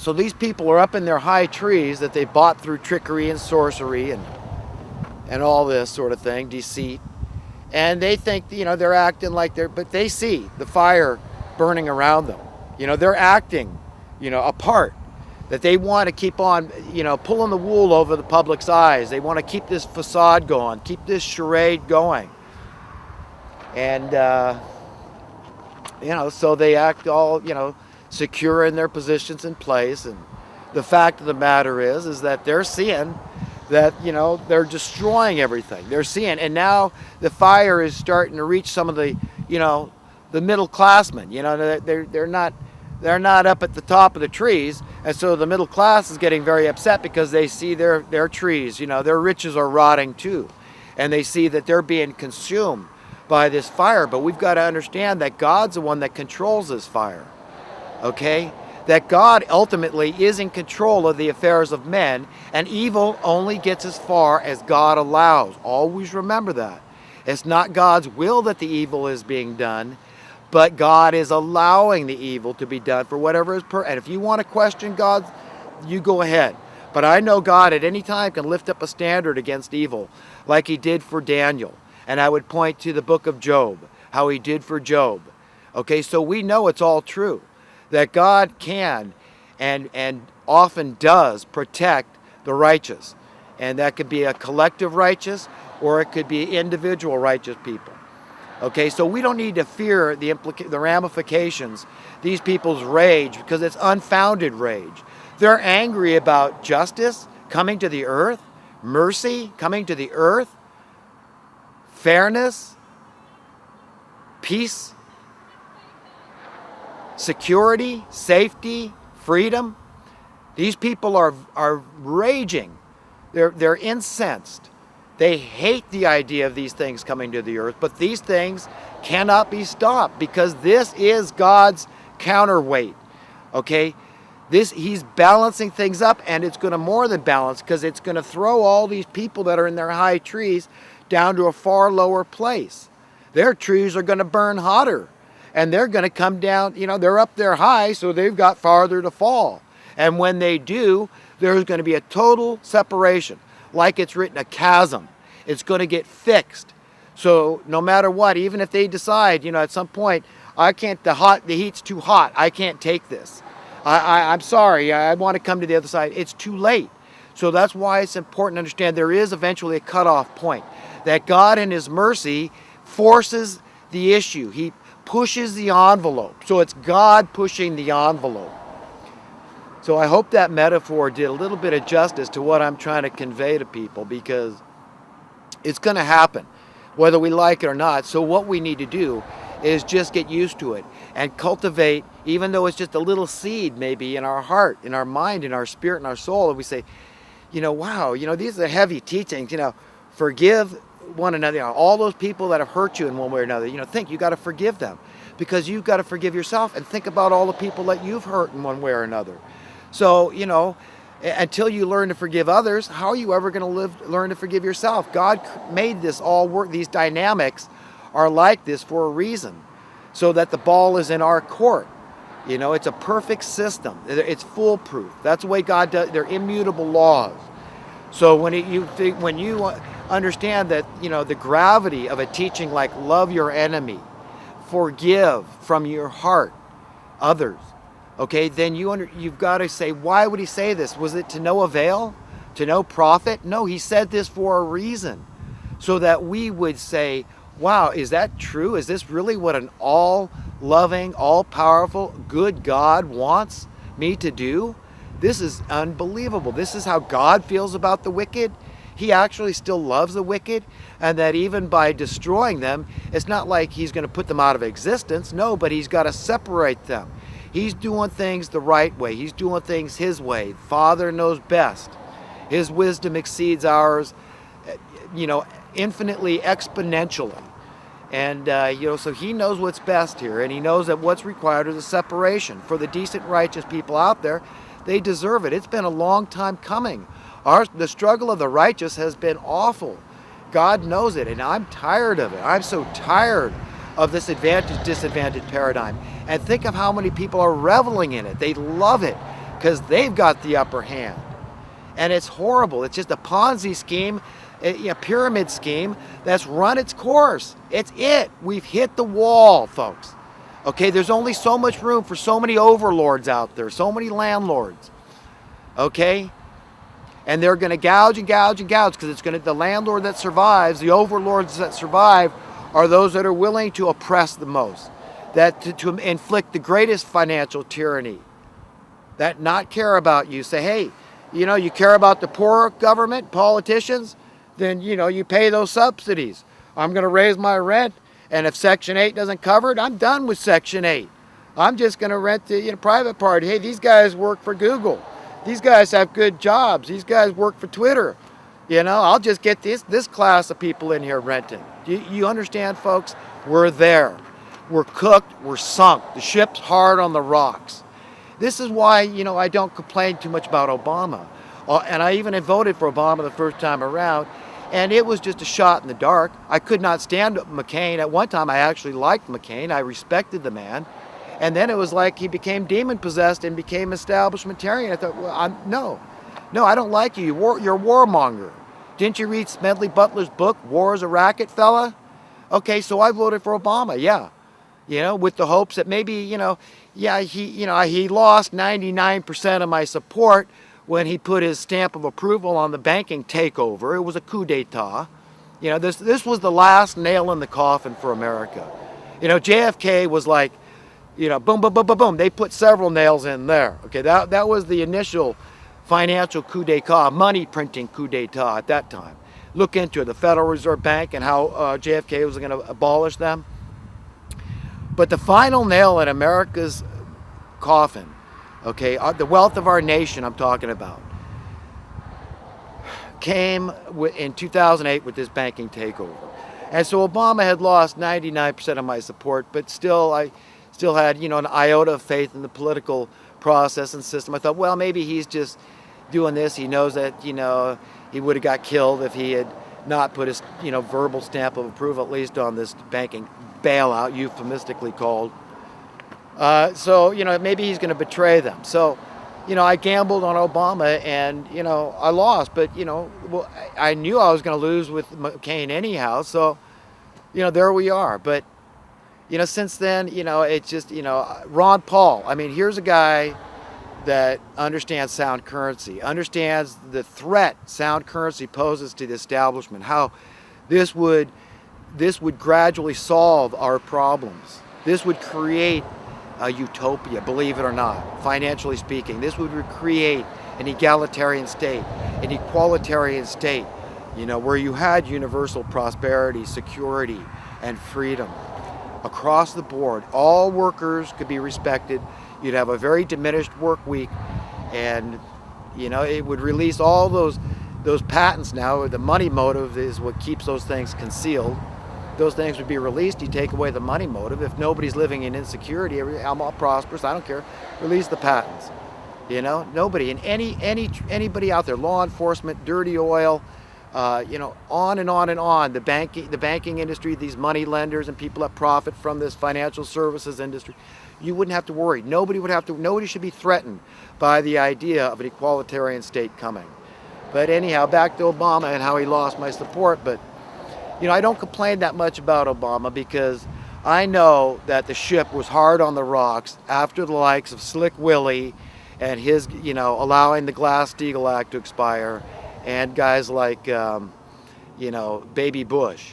So these people are up in their high trees that they bought through trickery and sorcery and all this sort of thing, deceit. And they think, they're acting like but they see the fire burning around them. They're acting, a part that they want to keep on, pulling the wool over the public's eyes. They want to keep this facade going, keep this charade going. And, so they act all, secure in their positions in place. And the fact of the matter is that they're seeing that, they're destroying everything. They're seeing, and now the fire is starting to reach some of the, the middle classmen. They're not up at the top of the trees, and so the middle class is getting very upset because they see their trees, their riches are rotting too, and they see that they're being consumed by this fire. But we've got to understand that God's the one that controls this fire, okay? That God ultimately is in control of the affairs of men, and evil only gets as far as God allows. Always remember that. It's not God's will that the evil is being done, but God is allowing the evil to be done for whatever is and if you want to question God, you go ahead. But I know God at any time can lift up a standard against evil, like he did for Daniel. And I would point to the book of Job, how he did for Job. Okay, so we know it's all true, that God can and often does protect the righteous. And that could be a collective righteous, or it could be individual righteous people. Okay, so we don't need to fear the ramifications, these people's rage, because it's unfounded rage. They're angry about justice coming to the earth, mercy coming to the earth, fairness, peace, security, safety, freedom. These people are raging. They're incensed. They hate the idea of these things coming to the earth, but these things cannot be stopped because this is God's counterweight. Okay? He's balancing things up, and it's going to more than balance, because it's going to throw all these people that are in their high trees down to a far lower place. Their trees are going to burn hotter, and they're going to come down, they're up there high, so they've got farther to fall. And when they do, there's going to be a total separation. Like it's written, a chasm. It's going to get fixed. So no matter what, even if they decide, at some point, the heat's too hot, I can't take this. I'm sorry, I want to come to the other side. It's too late. So that's why it's important to understand there is eventually a cutoff point. That God in his mercy forces the issue. He pushes the envelope. So it's God pushing the envelope. So I hope that metaphor did a little bit of justice to what I'm trying to convey to people, because it's going to happen, whether we like it or not. So what we need to do is just get used to it and cultivate, even though it's just a little seed maybe in our heart, in our mind, in our spirit, in our soul, and we say, wow, these are heavy teachings, forgive one another, all those people that have hurt you in one way or another, think you got to forgive them, because you've got to forgive yourself, and think about all the people that you've hurt in one way or another. So, until you learn to forgive others, how are you ever going to learn to forgive yourself? God made this all work. These dynamics are like this for a reason, so that the ball is in our court. It's a perfect system. It's foolproof. That's the way God does. They're immutable laws. So when you understand that, the gravity of a teaching like love your enemy, forgive from your heart others, okay, then you've got to say, why would he say this? Was it to no avail? To no profit? No, he said this for a reason, so that we would say, wow, is that true? Is this really what an all-loving, all-powerful, good God wants me to do? This is unbelievable. This is how God feels about the wicked. He actually still loves the wicked, and that even by destroying them, it's not like he's going to put them out of existence. No, but he's got to separate them. He's doing things the right way. He's doing things his way. Father knows best. His wisdom exceeds ours, infinitely, exponentially. And, so he knows what's best here, and he knows that what's required is a separation. For the decent, righteous people out there, they deserve it. It's been a long time coming. The struggle of the righteous has been awful. God knows it, and I'm tired of it. I'm so tired of this advantage-disadvantage paradigm. And think of how many people are reveling in it. They love it. because they've got the upper hand. And it's horrible. It's just a Ponzi scheme, a pyramid scheme that's run its course. It's it. We've hit the wall, folks. Okay, there's only so much room for so many overlords out there, so many landlords. Okay? And they're going to gouge and gouge and gouge because it's going to, the landlord that survives, the overlords that survive are those that are willing to oppress the most, that to inflict the greatest financial tyranny, that not care about you. Say, hey, you care about the poor, government, politicians, then, you pay those subsidies. I'm going to raise my rent, and if Section 8 doesn't cover it, I'm done with Section 8. I'm just going to rent the private part. Hey, these guys work for Google. These guys have good jobs. These guys work for Twitter. I'll just get this class of people in here renting. You understand, folks? We're there. We're cooked. We're sunk. The ship's hard on the rocks. This is why, I don't complain too much about Obama. And I even voted for Obama the first time around, and it was just a shot in the dark. I could not stand McCain. At one time, I actually liked McCain. I respected the man. And then it was like he became demon-possessed and became establishmentarian. I thought, well, no, I don't like you. You're a warmonger. Didn't you read Smedley Butler's book, War is a Racket, fella? Okay, so I voted for Obama, yeah. With the hopes that maybe, he lost 99% of my support when he put his stamp of approval on the banking takeover. It was a coup d'etat. This was the last nail in the coffin for America. JFK was like, boom, boom, boom, boom, boom. They put several nails in there. Okay, that was the initial financial coup d'etat, money printing coup d'etat at that time. Look into it, the Federal Reserve Bank and how JFK was going to abolish them. But the final nail in America's coffin, okay, the wealth of our nation I'm talking about, came in 2008 with this banking takeover. And so Obama had lost 99% of my support, but still I still had, an iota of faith in the political process and system. I thought, well, maybe he's just doing this. He knows that, he would have got killed if he had not put his, verbal stamp of approval, at least on this banking bailout, euphemistically called. So, maybe he's going to betray them. So, I gambled on Obama and, I lost. But, I knew I was going to lose with McCain anyhow. So, there we are. But, since then, it's just, Ron Paul. I mean, here's a guy that understands sound currency, understands the threat sound currency poses to the establishment, how this would gradually solve our problems. This would create a utopia, believe it or not, financially speaking. This would create an egalitarian state, an equalitarian state, where you had universal prosperity, security, and freedom across the board. All workers could be respected. You'd have a very diminished work week, and it would release all those patents now. The money motive is what keeps those things concealed. Those things would be released. You take away the money motive. If nobody's living in insecurity, I'm all prosperous, I don't care. Release the patents. Nobody, and anybody out there, law enforcement, dirty oil, on and on and on. The banking industry, these money lenders and people that profit from this financial services industry. You wouldn't have to worry. Nobody should be threatened by the idea of an equalitarian state coming. But anyhow, back to Obama and how he lost my support. But, I don't complain that much about Obama because I know that the ship was hard on the rocks after the likes of Slick Willie and his, allowing the Glass-Steagall Act to expire, and guys like, Baby Bush.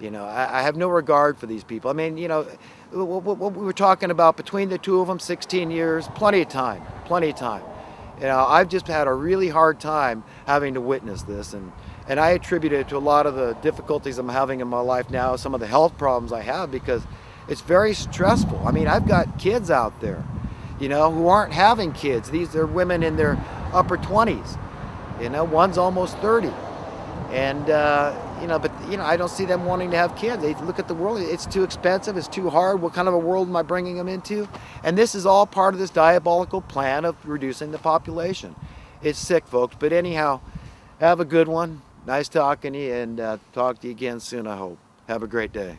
I have no regard for these people. I mean, what we were talking about, between the two of them, 16 years, plenty of time. I've just had a really hard time having to witness this, and I attribute it to a lot of the difficulties I'm having in my life now, some of the health problems I have, because it's very stressful. I mean, I've got kids out there, who aren't having kids. These are women in their upper 20s. One's almost 30. And, I don't see them wanting to have kids. They look at the world, it's too expensive, it's too hard. What kind of a world am I bringing them into? And this is all part of this diabolical plan of reducing the population. It's sick, folks. But anyhow, have a good one. Nice talking to you, and talk to you again soon, I hope. Have a great day.